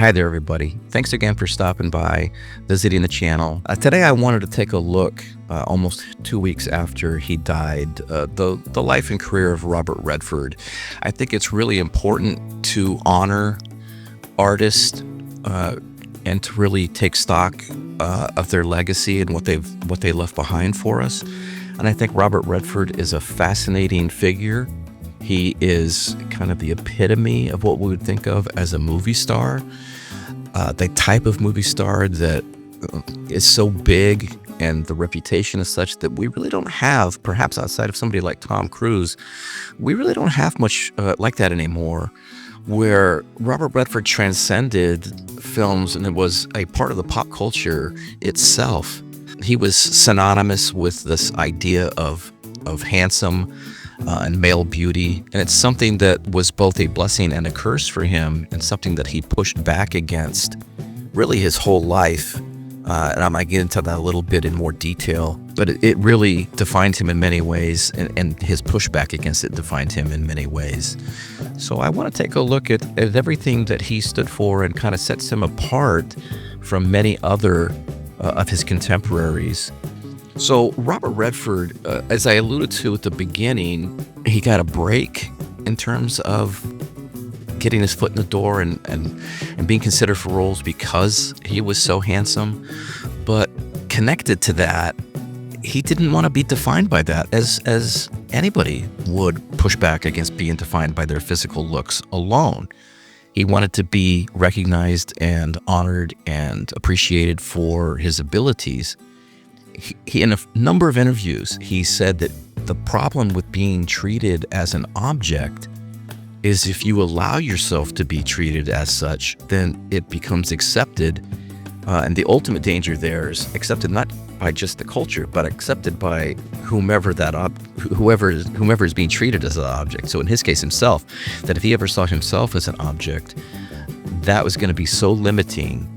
Hi there, everybody. Thanks again for stopping by, visiting the channel. Today, I wanted to take a look, almost 2 weeks after he died, the life and career of Robert Redford. I think it's really important to honor artists and to really take stock of their legacy and what they left behind for us. And I think Robert Redford is a fascinating figure. He is kind of the epitome of what we would think of as a movie star, the type of movie star that is so big and the reputation is such that we really don't have, perhaps outside of somebody like Tom Cruise, we really don't have much like that anymore, where Robert Redford transcended films and it was a part of the pop culture itself. He was synonymous with this idea of handsome and male beauty, and it's something that was both a blessing and a curse for him, and something that he pushed back against really his whole life. And I might get into that a little bit in more detail, but it really defined him in many ways, and his pushback against it defined him in many ways. So I want to take a look at everything that he stood for and kind of sets him apart from many other of his contemporaries. So Robert Redford, as I alluded to at the beginning, he got a break in terms of getting his foot in the door and being considered for roles because he was so handsome. But connected to that, he didn't want to be defined by that, as anybody would push back against being defined by their physical looks alone. He wanted to be recognized and honored and appreciated for his abilities. He, in a number of interviews, he said that the problem with being treated as an object is if you allow yourself to be treated as such, then it becomes accepted. And the ultimate danger there is accepted not by just the culture, but accepted by whomever is being treated as an object. So in his case himself, that if he ever saw himself as an object, that was going to be so limiting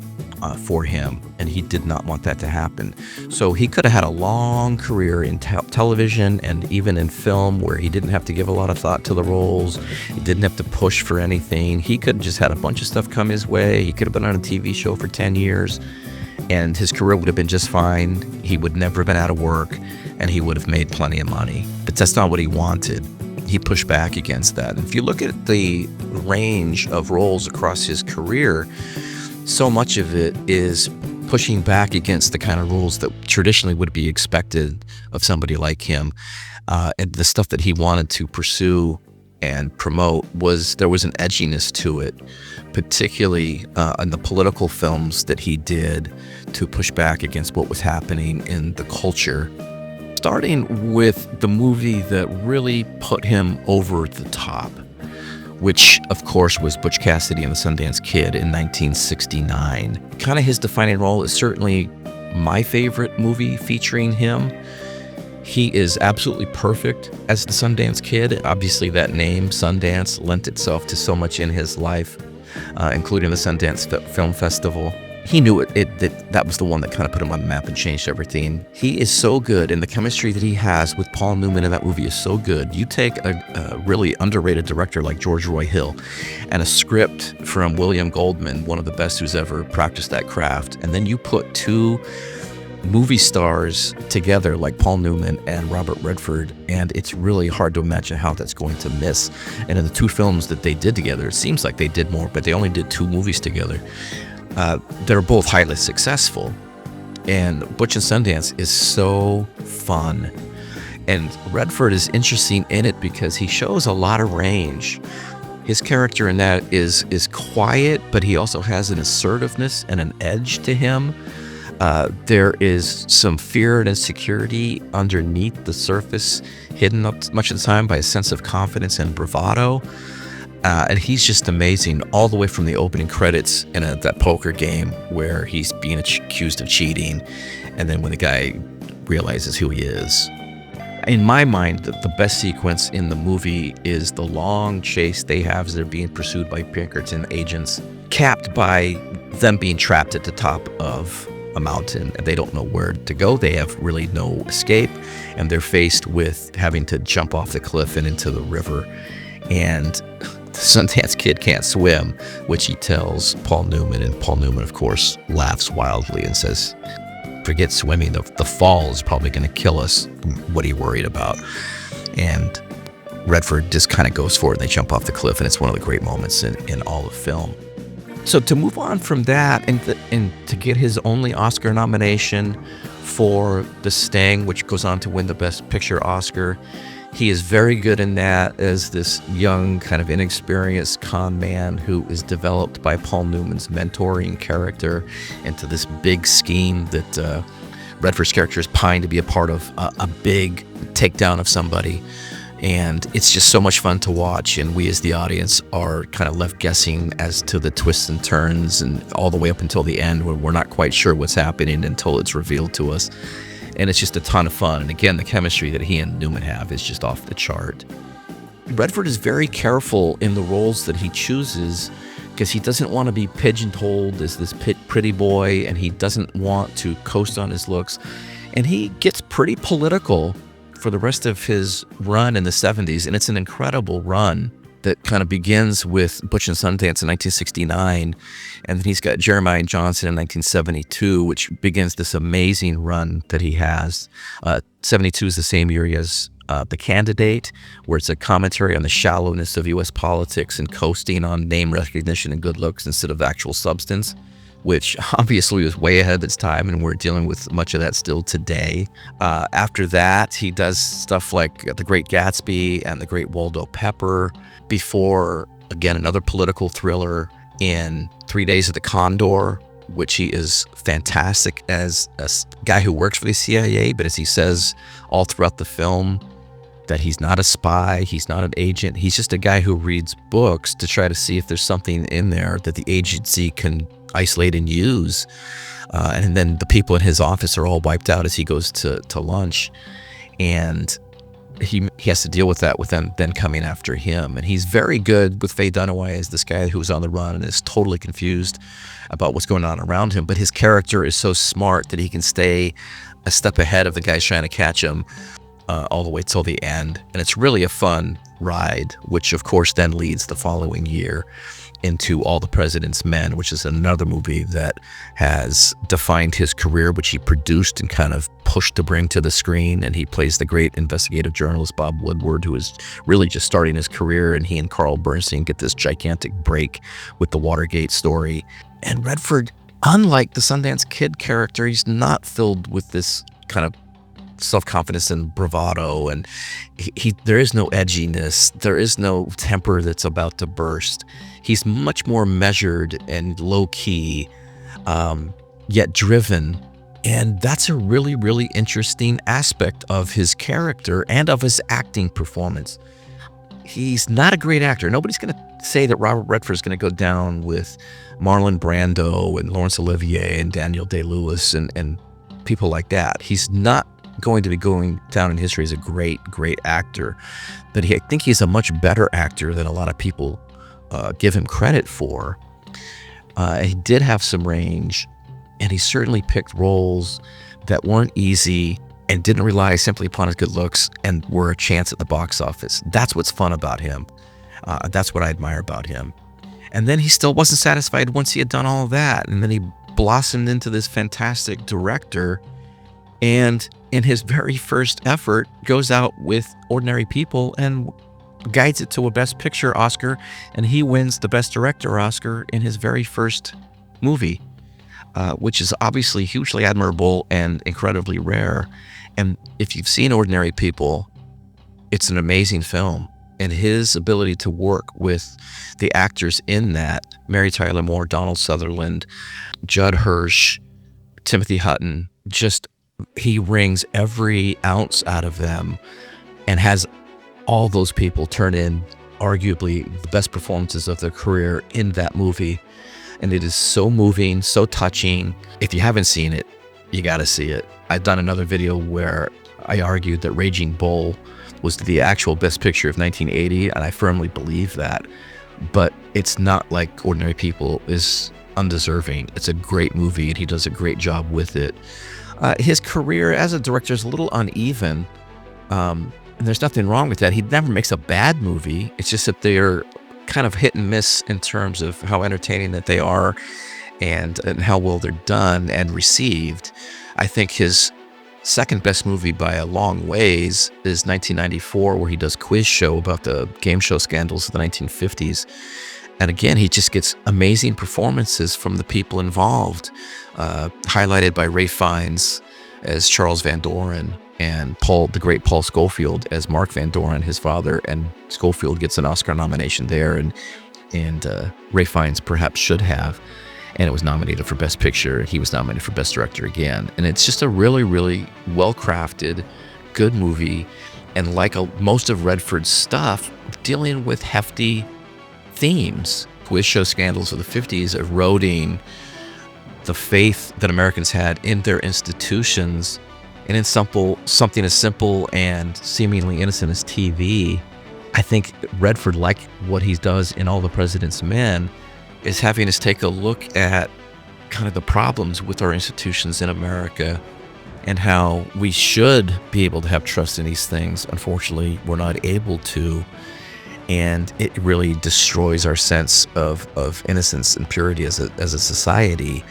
for him, and he did not want that to happen. So he could have had a long career in television and even in film, where he didn't have to give a lot of thought to the roles. He didn't have to push for anything. He could have just had a bunch of stuff come his way. He could have been on a TV show for 10 years and his career would have been just fine. He would never have been out of work and he would have made plenty of money. But that's not what he wanted. He pushed back against that. And if you look at the range of roles across his career, so much of it is pushing back against the kind of rules that traditionally would be expected of somebody like him. And the stuff that he wanted to pursue and promote there was an edginess to it, particularly in the political films that he did to push back against what was happening in the culture. Starting with the movie that really put him over the top, which of course was Butch Cassidy and the Sundance Kid in 1969. Kind of his defining role is certainly my favorite movie featuring him. He is absolutely perfect as the Sundance Kid. Obviously that name, Sundance, lent itself to so much in his life, including the Sundance Film Festival. He knew that was the one that kind of put him on the map and changed everything. He is so good, and the chemistry that he has with Paul Newman in that movie is so good. You take a really underrated director like George Roy Hill and a script from William Goldman, one of the best who's ever practiced that craft, and then you put two movie stars together like Paul Newman and Robert Redford, and it's really hard to imagine how that's going to miss. And in the two films that they did together, it seems like they did more, but they only did two movies together. They're both highly successful, and Butch and Sundance is so fun. And Redford is interesting in it because he shows a lot of range. His character in that is quiet, but he also has an assertiveness and an edge to him. There is some fear and insecurity underneath the surface, hidden up much of the time by a sense of confidence and bravado. And he's just amazing all the way from the opening credits in that poker game where he's being accused of cheating, and then when the guy realizes who he is. In my mind, the best sequence in the movie is the long chase they have as they're being pursued by Pinkerton agents, capped by them being trapped at the top of a mountain, and they don't know where to go. They have really no escape, and they're faced with having to jump off the cliff and into the river. And the Sundance Kid can't swim, which he tells Paul Newman, and Paul Newman, of course, laughs wildly and says, forget swimming, the fall is probably going to kill us. What are you worried about? And Redford just kind of goes for it, and they jump off the cliff, and it's one of the great moments in all of film. So to move on from that and to get his only Oscar nomination for The Sting, which goes on to win the Best Picture Oscar, he is very good in that as this young, kind of inexperienced con man who is developed by Paul Newman's mentoring character into this big scheme that Redford's character is pined to be a part of, a big takedown of somebody. And it's just so much fun to watch, and we as the audience are kind of left guessing as to the twists and turns, and all the way up until the end when we're not quite sure what's happening until it's revealed to us. And it's just a ton of fun. And again, the chemistry that he and Newman have is just off the chart. Redford is very careful in the roles that he chooses because he doesn't want to be pigeonholed as this pretty boy, and he doesn't want to coast on his looks. And he gets pretty political for the rest of his run in the 70s, and it's an incredible run that kind of begins with Butch and Sundance in 1969, and then he's got Jeremiah Johnson in 1972, which begins this amazing run that he has. 72 is the same year he has The Candidate, where it's a commentary on the shallowness of U.S. politics and coasting on name recognition and good looks instead of actual substance, which obviously was way ahead of its time, and we're dealing with much of that still today. After that, he does stuff like The Great Gatsby and The Great Waldo Pepper, before, again, another political thriller in 3 Days of the Condor, which he is fantastic as a guy who works for the CIA, but as he says all throughout the film, that he's not a spy, he's not an agent, he's just a guy who reads books to try to see if there's something in there that the agency can isolate and use. And then the people in his office are all wiped out as he goes to lunch. And he has to deal with that with them then coming after him. And he's very good with Faye Dunaway as this guy who's on the run and is totally confused about what's going on around him. But his character is so smart that he can stay a step ahead of the guys trying to catch him all the way till the end. And it's really a fun ride, which of course then leads the following year into All the President's Men, which is another movie that has defined his career, which he produced and kind of pushed to bring to the screen. And he plays the great investigative journalist Bob Woodward, who is really just starting his career, and he and Carl Bernstein get this gigantic break with the Watergate story. And Redford, unlike the Sundance Kid character, he's not filled with this kind of self-confidence and bravado, and there is no edginess, there is no temper that's about to burst. He's much more measured and low-key, yet driven, and that's a really, really interesting aspect of his character and of his acting performance. He's not a great actor. Nobody's going to say that Robert Redford is going to go down with Marlon Brando and Laurence Olivier and Daniel Day-Lewis and people like that. He's not going to be going down in history as a great, great actor, but I think he's a much better actor than a lot of people give him credit for. He did have some range, and he certainly picked roles that weren't easy and didn't rely simply upon his good looks and were a chance at the box office. That's what's fun about him. That's what I admire about him. And then he still wasn't satisfied once he had done all of that, and then he blossomed into this fantastic director, and in his very first effort goes out with Ordinary People and guides it to a Best Picture Oscar, and he wins the Best Director Oscar in his very first movie, which is obviously hugely admirable and incredibly rare. And if you've seen Ordinary People, it's an amazing film, and his ability to work with the actors in that, Mary Tyler Moore, Donald Sutherland, Judd Hirsch, Timothy Hutton, just he wrings every ounce out of them and has all those people turn in arguably the best performances of their career in that movie. And it is so moving, so touching. If you haven't seen it, you got to see it. I've done another video where I argued that Raging Bull was the actual best picture of 1980, and I firmly believe that. But it's not like Ordinary People is undeserving. It's a great movie, and he does a great job with it. His career as a director is a little uneven, and there's nothing wrong with that. He never makes a bad movie. It's just that they're kind of hit and miss in terms of how entertaining that they are and how well they're done and received. I think his second best movie by a long ways is 1994, where he does Quiz Show about the game show scandals of the 1950s. And again, he just gets amazing performances from the people involved, highlighted by Ray Fiennes as Charles Van Doren and the great Paul Scofield as Mark Van Doren, his father. And Scofield gets an Oscar nomination there, and Ray Fiennes perhaps should have. And it was nominated for Best Picture. He was nominated for Best Director again. And it's just a really, really well-crafted, good movie. And like most of Redford's stuff, dealing with hefty themes. Quiz show scandals of the 50s eroding the faith that Americans had in their institutions, and in something as simple and seemingly innocent as TV. I think Redford, like what he does in All the President's Men, is having us take a look at kind of the problems with our institutions in America and how we should be able to have trust in these things. Unfortunately, we're not able to. And it really destroys our sense of innocence and purity as a society.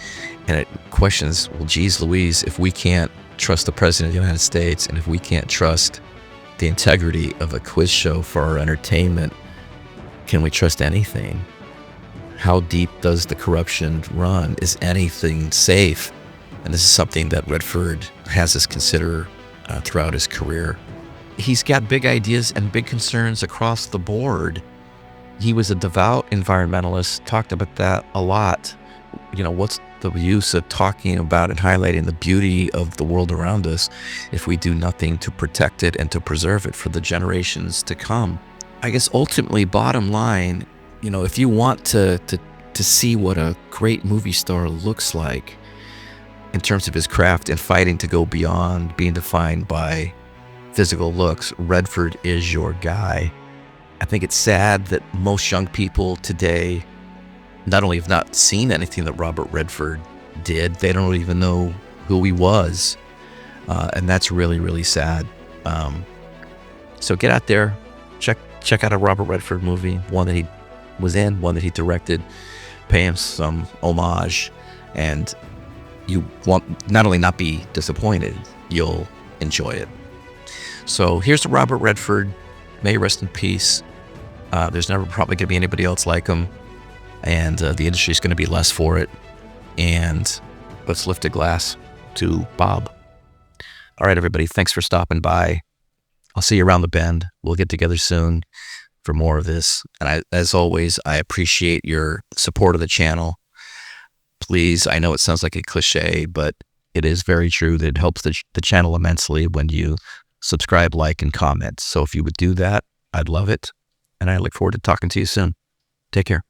And it questions, well, geez Louise, if we can't trust the President of the United States, and if we can't trust the integrity of a quiz show for our entertainment, can we trust anything? How deep does the corruption run? Is anything safe? And this is something that Redford has us consider throughout his career. He's got big ideas and big concerns across the board. He was a devout environmentalist, talked about that a lot. You know, what's the use of talking about and highlighting the beauty of the world around us if we do nothing to protect it and to preserve it for the generations to come? I guess ultimately, bottom line, you know, if you want to see what a great movie star looks like in terms of his craft and fighting to go beyond being defined by physical looks, Redford is your guy. I think it's sad that most young people today not only have not seen anything that Robert Redford did, they don't even know who he was. And that's really, really sad. So get out there, check out a Robert Redford movie, one that he was in, one that he directed, pay him some homage, and you won't not only not be disappointed, you'll enjoy it. So here's to Robert Redford. May he rest in peace. There's never probably going to be anybody else like him, and the industry's going to be less for it. And let's lift a glass to Bob. All right, everybody, thanks for stopping by. I'll see you around the bend. We'll get together soon for more of this. And as always, I appreciate your support of the channel. Please, I know it sounds like a cliche, but it is very true that it helps the channel immensely when you subscribe, like, and comment. So if you would do that, I'd love it. And I look forward to talking to you soon. Take care.